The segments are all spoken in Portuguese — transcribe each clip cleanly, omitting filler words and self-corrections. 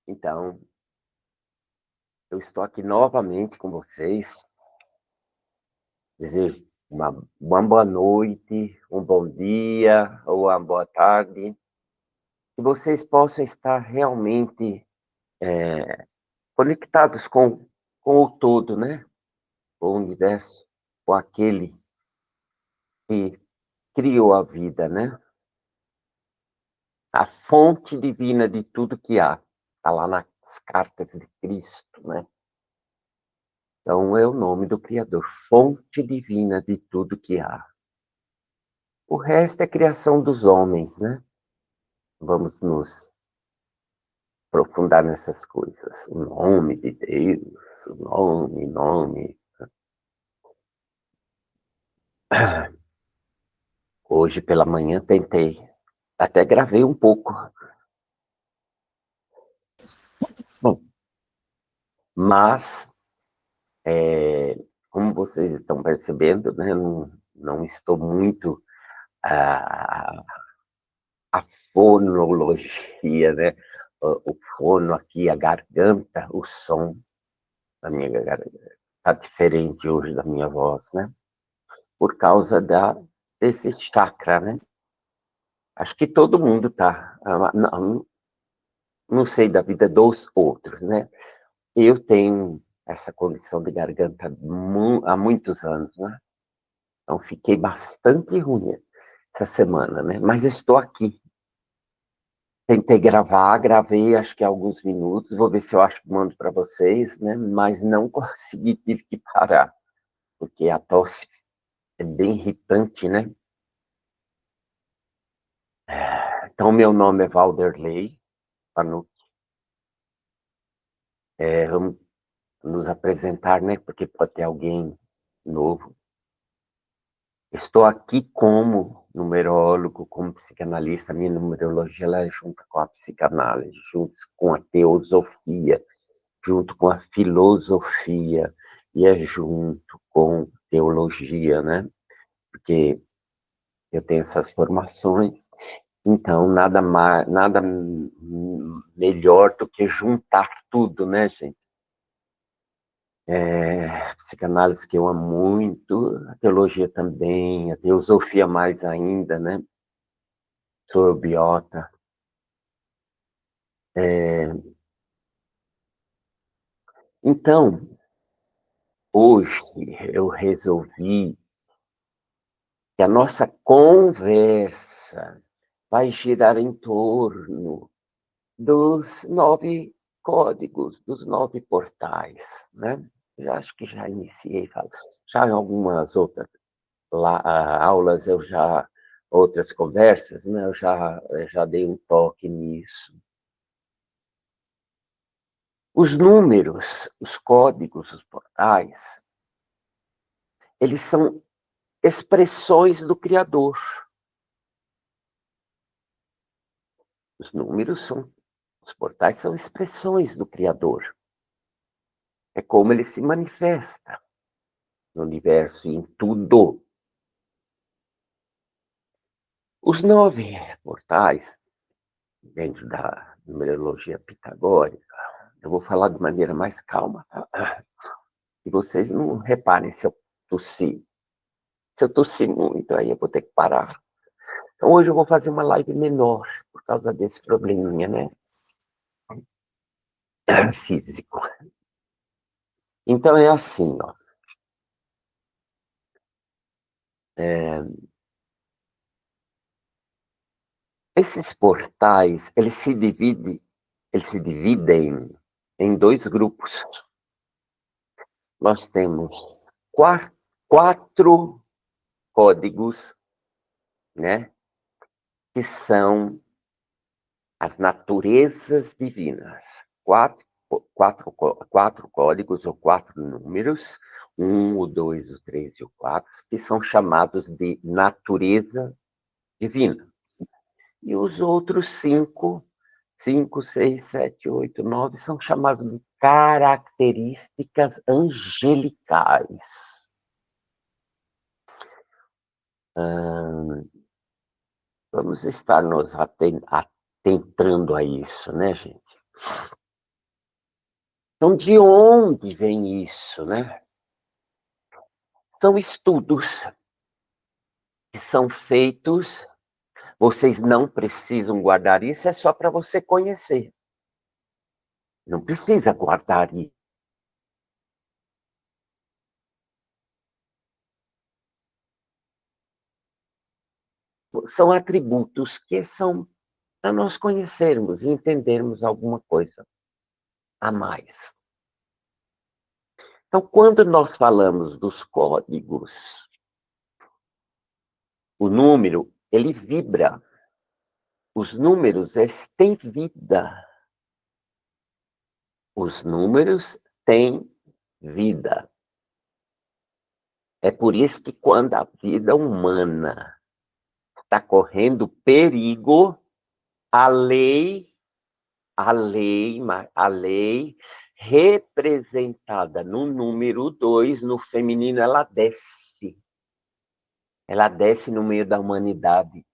Então, eu estou aqui novamente com vocês. Desejo uma boa noite, um bom dia ou uma boa tarde. Que vocês possam estar realmente conectados com o todo, né? Com o universo, com aquele que criou a vida, né? A fonte divina de tudo que há. Está lá nas cartas de Cristo, né? Então, é o nome do Criador, fonte divina de tudo que há. O resto é criação dos homens, né? Vamos nos aprofundar nessas coisas. O nome de Deus, o nome. Hoje pela manhã tentei, até gravei um pouco. Bom, mas, como vocês estão percebendo, né, não estou muito a, a fonologia, né? O fono aqui, a garganta, o som da minha garganta está diferente hoje da minha voz, né? Por causa desse chakra, né? Acho que todo mundo tá. Não sei da vida dos outros, né? Eu tenho essa condição de garganta há muitos anos, né? Então fiquei bastante ruim essa semana, né? Mas estou aqui. Tentei gravar, gravei acho que alguns minutos, vou ver se eu acho que mando para vocês, né? Mas não consegui, tive que parar, porque a tosse é bem irritante, né? Então, meu nome é Valderley Panucci. Vamos nos apresentar, né? Porque pode ter alguém novo. Estou aqui como numerólogo, como psicanalista. Minha numerologia ela é junto com a psicanálise, junto com a teosofia, junto com a filosofia e é junto com teologia, né? Porque eu tenho essas formações, então nada mais, nada melhor do que juntar tudo, né, gente? Psicanálise que eu amo muito, a teologia também, a teosofia mais ainda, né? Sou biota. Então, hoje eu resolvi que a nossa conversa vai girar em torno dos 9 códigos, dos 9 portais, né? Eu acho que já iniciei, já em algumas outras aulas, outras conversas, né? Eu já dei um toque nisso. Os números, os códigos, os portais, eles são expressões do Criador. Os números os portais são expressões do Criador. É como ele se manifesta no universo e em tudo. Os 9 portais, dentro da numerologia pitagórica, eu vou falar de maneira mais calma, tá? E vocês não reparem se eu tossir. Se eu tossir muito, aí eu vou ter que parar. Então, hoje eu vou fazer uma live menor, por causa desse probleminha, né? Físico. Então, é assim, ó. Esses portais, eles se dividem em 2 grupos. Nós temos 4 códigos, né? Que são as naturezas divinas. 4 códigos ou 4 números, 1, o 2, o 3 e o 4, que são chamados de natureza divina. E os outros 5, 6, 7, 8, 9, são chamados de características angelicais. Vamos estar nos atentando a isso, né, gente? Então, de onde vem isso, né? São estudos que são feitos, vocês não precisam guardar isso, é só para você conhecer. Não precisa guardar isso. São atributos que são para nós conhecermos e entendermos alguma coisa a mais. Então, quando nós falamos dos códigos, o número, ele vibra. Os números, eles têm vida. Os números têm vida. É por isso que quando a vida humana está correndo perigo, a lei, a lei representada no número 2, no feminino, ela desce. Ela desce no meio da humanidade.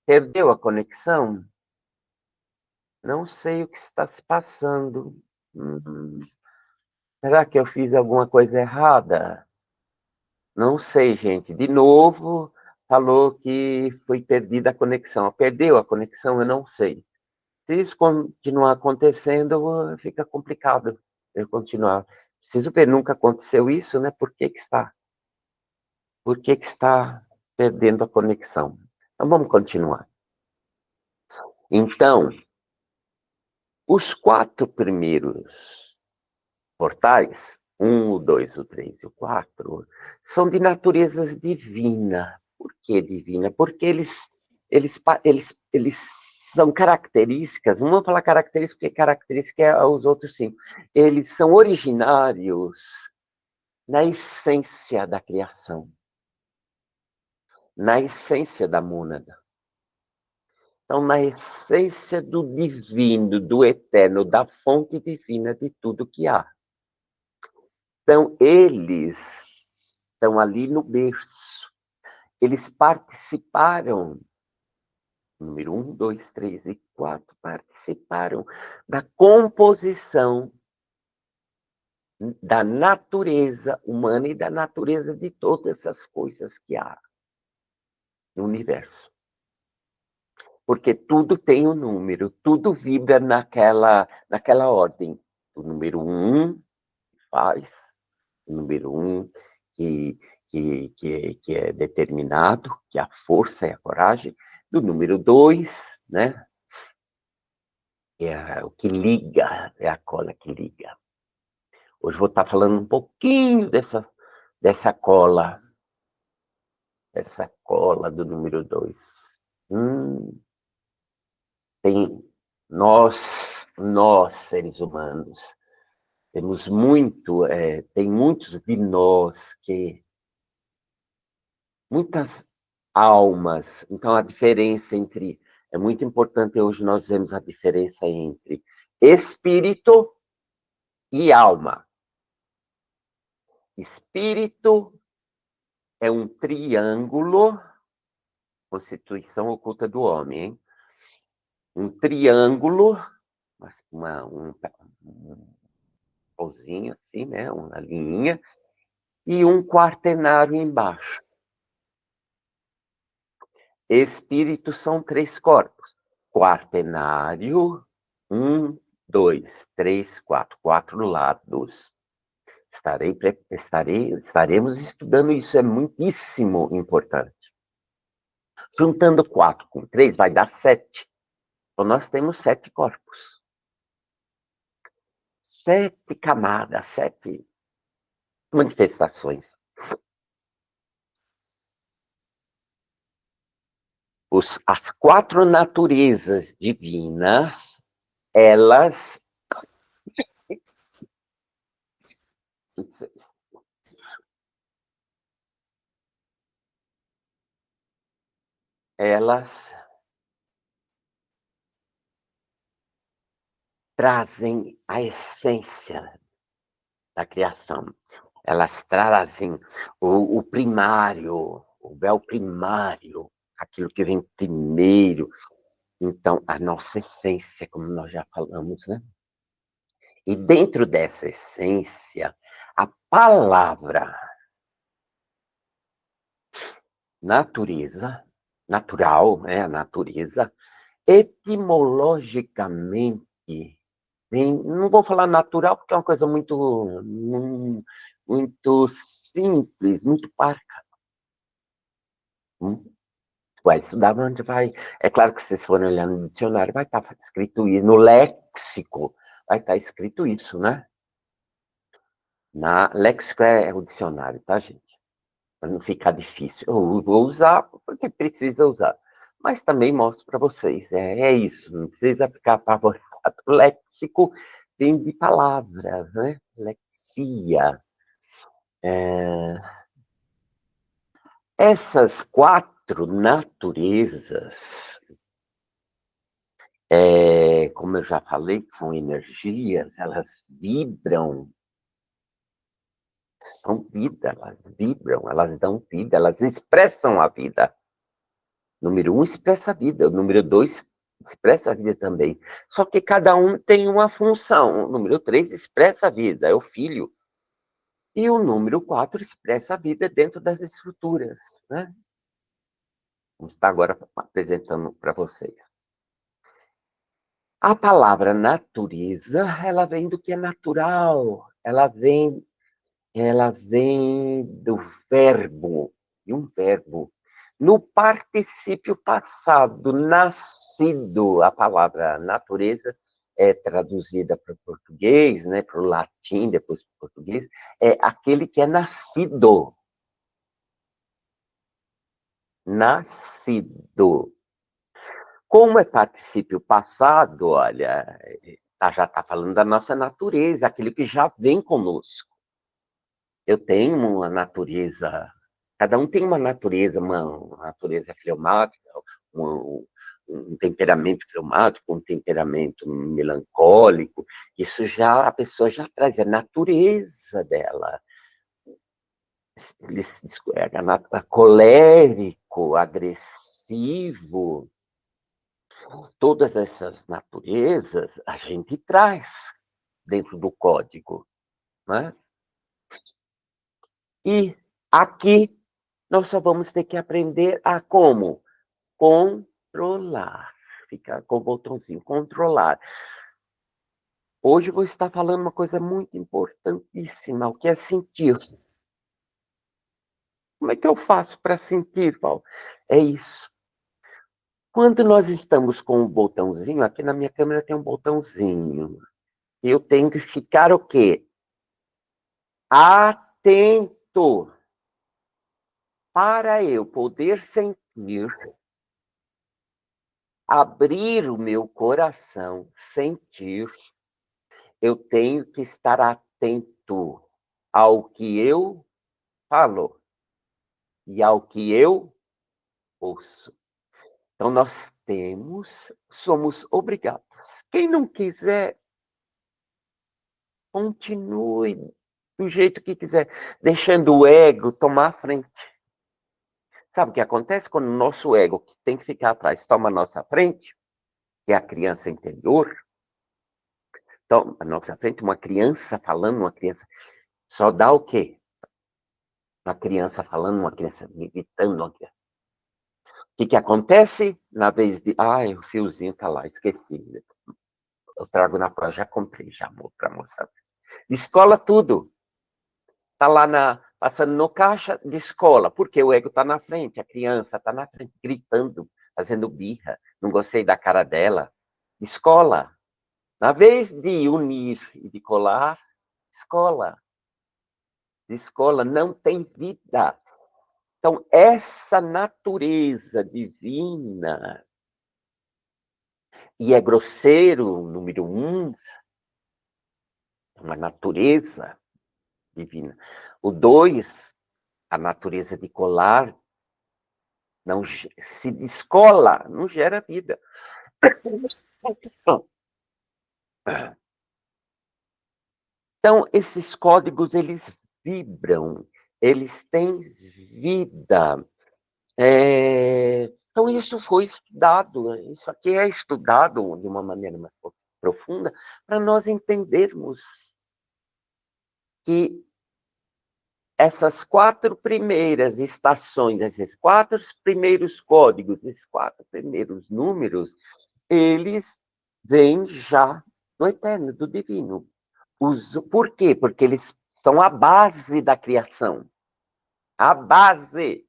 Perdeu a conexão? Não sei o que está se passando. Hum, será que eu fiz alguma coisa errada? Não sei, gente. De novo, falou que foi perdida a conexão. Perdeu a conexão? Eu não sei. Se isso continuar acontecendo, fica complicado eu continuar. Preciso ver, nunca aconteceu isso, né? Por que que está? Por que que está perdendo a conexão? Então, vamos continuar. Então, os 4 primeiros portais, o 2, o 3 e o 4, são de natureza divina. Por que divina? Porque eles são características, não vamos falar características, porque característica é os outros 5. Eles são originários na essência da criação, na essência da mônada. Então, na essência do divino, do eterno, da fonte divina de tudo que há. Então, eles estão ali no berço. Eles participaram, número 1, 2, 3 e 4, participaram da composição da natureza humana e da natureza de todas as coisas que há no universo. Porque tudo tem um número, tudo vibra naquela ordem. O número 1 faz, o número 1 que, que é determinado, que é a força e a coragem, do número 2, né? Que é o que liga, é a cola que liga. Hoje vou estar falando um pouquinho dessa cola do número 2. Tem nós, seres humanos, temos muito, tem muitos de nós que, muitas almas, então a diferença entre, é muito importante hoje nós vemos a diferença entre espírito e alma. Espírito é um triângulo, constituição oculta do homem, hein? Um triângulo, um pauzinho assim, né? Uma linha, e um quaternário embaixo. Espírito são 3 corpos. Quaternário, 1, 2, 3, 4. 4 lados. Estaremos estudando isso, é muitíssimo importante. Juntando 4 com 3 vai dar 7. Então, nós temos 7 corpos. 7 camadas, 7 manifestações. As 4 naturezas divinas, elas trazem a essência da criação. Elas trazem o primário, o véu primário, aquilo que vem primeiro. Então, a nossa essência, como nós já falamos, né? E dentro dessa essência, a palavra natureza, natural, né? A natureza, etimologicamente, não vou falar natural, porque é uma coisa muito simples, muito parca. Vai estudar onde vai. É claro que se vocês forem olhar no dicionário, vai estar escrito isso, no léxico, vai estar escrito isso, né? Léxico é o dicionário, tá, gente? Para não ficar difícil. Eu vou usar porque precisa usar. Mas também mostro para vocês. É isso, não precisa ficar apavorado. Léxico vem de palavra, né? Lexia. Essas 4 naturezas, como eu já falei, que são energias, elas vibram, são vida, elas vibram, elas dão vida, elas expressam a vida. Número 1 expressa a vida, o número 2 expressa a vida também. Só que cada um tem uma função. O número 3 expressa a vida, é o filho. E o número 4 expressa a vida dentro das estruturas, né? Vamos estar agora apresentando para vocês. A palavra natureza, ela vem do que é natural, ela vem do verbo, de um verbo. No particípio passado, nascido, a palavra natureza é traduzida para o português, né, para o latim, depois para o português, é aquele que é nascido. Nascido. Como é particípio passado, olha, já está falando da nossa natureza, aquilo que já vem conosco. Eu tenho uma natureza, cada um tem uma natureza fleumática, um temperamento fleumático, um temperamento melancólico, isso já, a pessoa já traz, a natureza dela. Colérico, agressivo, todas essas naturezas a gente traz dentro do código, né? E aqui nós só vamos ter que aprender a como? Controlar. Ficar com o botãozinho, controlar. Hoje eu vou estar falando uma coisa muito importantíssima, o que é sentir. Como é que eu faço para sentir, Paulo? É isso. Quando nós estamos com o botãozinho, aqui na minha câmera tem um botãozinho. Eu tenho que ficar o quê? Atento. Para eu poder sentir, abrir o meu coração, sentir, eu tenho que estar atento ao que eu falo e ao que eu ouço. Então, somos obrigados. Quem não quiser, continue do jeito que quiser, deixando o ego tomar a frente. Sabe o que acontece quando o nosso ego, que tem que ficar atrás, toma a nossa frente? Que é a criança interior. Então, à nossa frente, uma criança falando, uma criança só dá o quê? Uma criança falando, uma criança gritando. Uma criança. O que acontece? Na vez de, o fiozinho tá lá, esqueci. Eu trago na prova, já comprei, já para mostrar. Descola tudo. Tá lá passando no caixa, descola. Porque o ego tá na frente, a criança tá na frente, gritando, fazendo birra. Não gostei da cara dela. Descola. Na vez de unir e de colar, escola. Escola não tem vida. Então, essa natureza divina, e é grosseiro, número 1, uma natureza divina. O 2, a natureza de colar, não se descola, não gera vida. Então, esses códigos, eles vibram, eles têm vida. Então, isso foi estudado, isso aqui é estudado de uma maneira mais profunda, para nós entendermos que essas 4 primeiras estações, esses 4 primeiros códigos, esses 4 primeiros números, eles vêm já do eterno, do divino. Por quê? Porque eles são a base da criação. A base.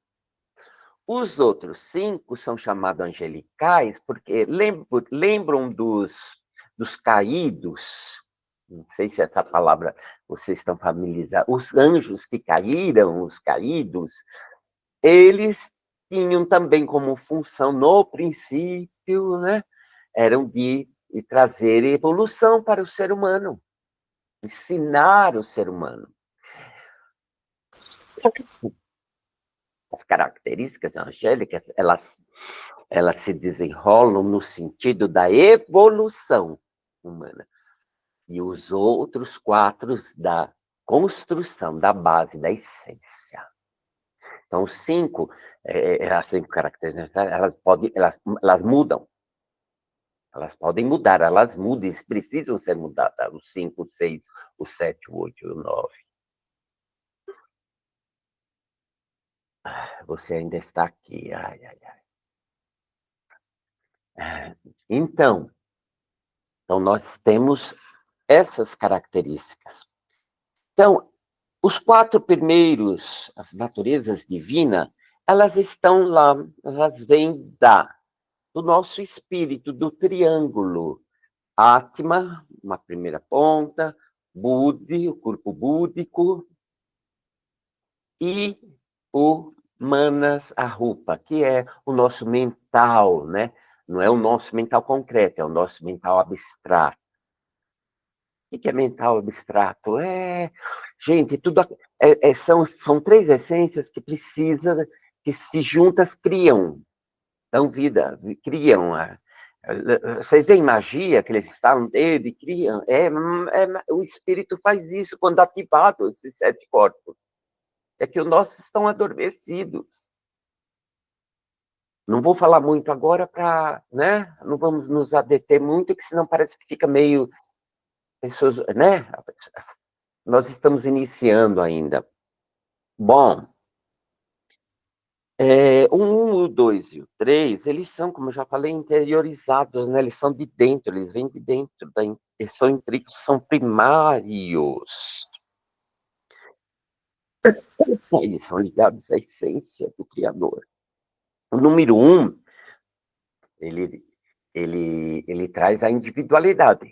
Os outros 5 são chamados angelicais porque lembram dos caídos. Não sei se essa palavra vocês estão familiarizados. Os anjos que caíram, os caídos, eles tinham também como função, no princípio, né, eram de trazer evolução para o ser humano, ensinar o ser humano. As características angélicas, elas se desenrolam no sentido da evolução humana. E os outros 4 da construção, da base, da essência. Então, os 5, as 5 características, elas mudam. Elas podem mudar, elas mudam, eles precisam ser mudadas. Os 5, o 6, o 7, o 8 e o 9. Você ainda está aqui. Ai, ai, ai. Então, nós temos essas características. Então, os 4 primeiros, as naturezas divinas, elas estão lá, elas vêm do nosso espírito, do triângulo. Atma, uma primeira ponta, Buddhi, o corpo búdico, e o Manas, a Rupa, que é o nosso mental, né? Não é o nosso mental concreto, é o nosso mental abstrato. O que é mental abstrato? Gente, tudo são 3 essências que precisam, que se juntas criam, dão vida, criam. Vocês veem magia, que eles estavam dele, criam. O espírito faz isso quando ativado, esses 7 corpos. É que os nossos estão adormecidos. Não vou falar muito agora para, né? Não vamos nos adeter muito, que senão parece que fica meio pessoas, né? Nós estamos iniciando ainda. Bom, o 2 e o 3, eles são, como eu já falei, interiorizados, né? Eles são de dentro, eles vêm de dentro, eles são intrínsecos, são primários. Eles são ligados à essência do Criador. O número 1, ele traz a individualidade.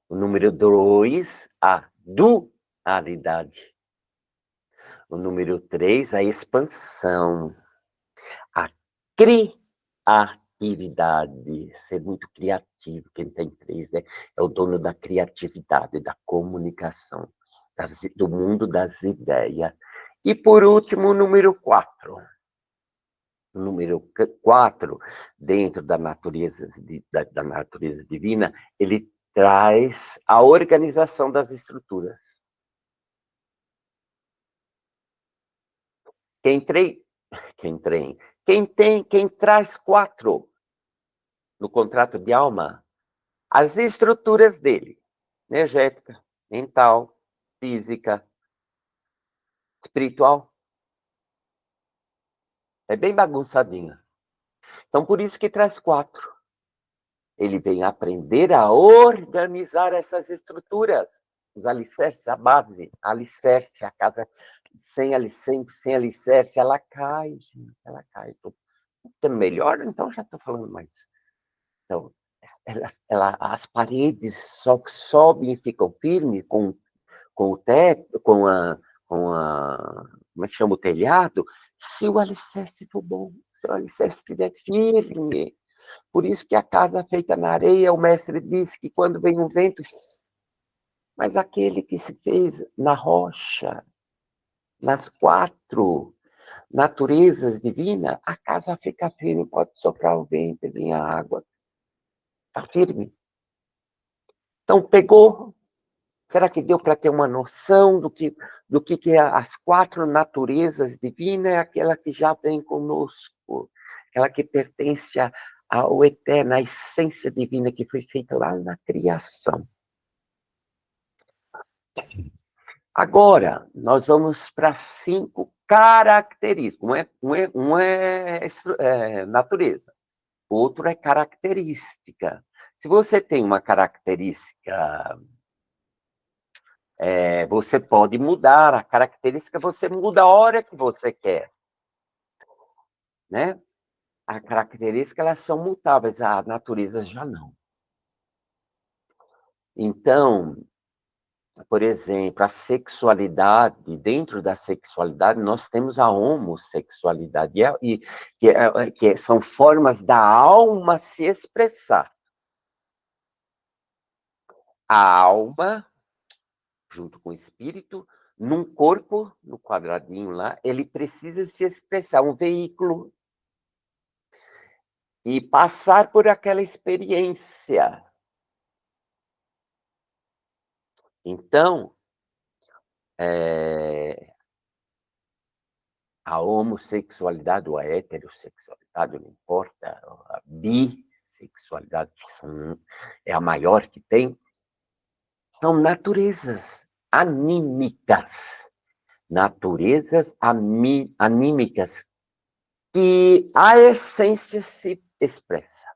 O número 2, a dualidade. O número 3, a expansão. A criatividade. Ser muito criativo. Quem tem 3, né, é o dono da criatividade, da comunicação, do mundo das ideias. E, por último, o número 4. O número 4, dentro da natureza divina, ele traz a organização das estruturas. Quem traz 4 no contrato de alma, as estruturas dele, energética, mental, física, espiritual, é bem bagunçadinha. Então, por isso que traz 4. Ele vem aprender a organizar essas estruturas, os alicerces, a base, a alicerce, a casa sem alicerce, ela cai, gente, ela cai. Estou melhor, então já estou falando mais. Então, as paredes só sobem e ficam firmes com o teto, como é que chama, o telhado, se o alicerce for bom, se o alicerce estiver firme. Por isso que a casa feita na areia, o mestre disse que quando vem um vento, mas aquele que se fez na rocha, nas 4 naturezas divinas, a casa fica firme, pode soprar o vento e vir a água. Está firme. Então, pegou. Será que deu para ter uma noção do que é as 4 naturezas divinas? É aquela que já vem conosco, aquela que pertence ao eterno, à essência divina que foi feita lá na criação. Agora, nós vamos para 5 características. Um é natureza, o outro é característica. Se você tem uma característica, você pode mudar a característica, você muda a hora que você quer, né? A característica, elas são mutáveis, a natureza já não. Então, por exemplo, a sexualidade, dentro da sexualidade, nós temos a homossexualidade, que são formas da alma se expressar. A alma, junto com o espírito, num corpo, no quadradinho lá, ele precisa se expressar, um veículo, e passar por aquela experiência. Então, a homossexualidade ou a heterossexualidade, não importa, a bissexualidade, que é a maior que tem, são naturezas anímicas. Naturezas anímicas que a essência se expressa.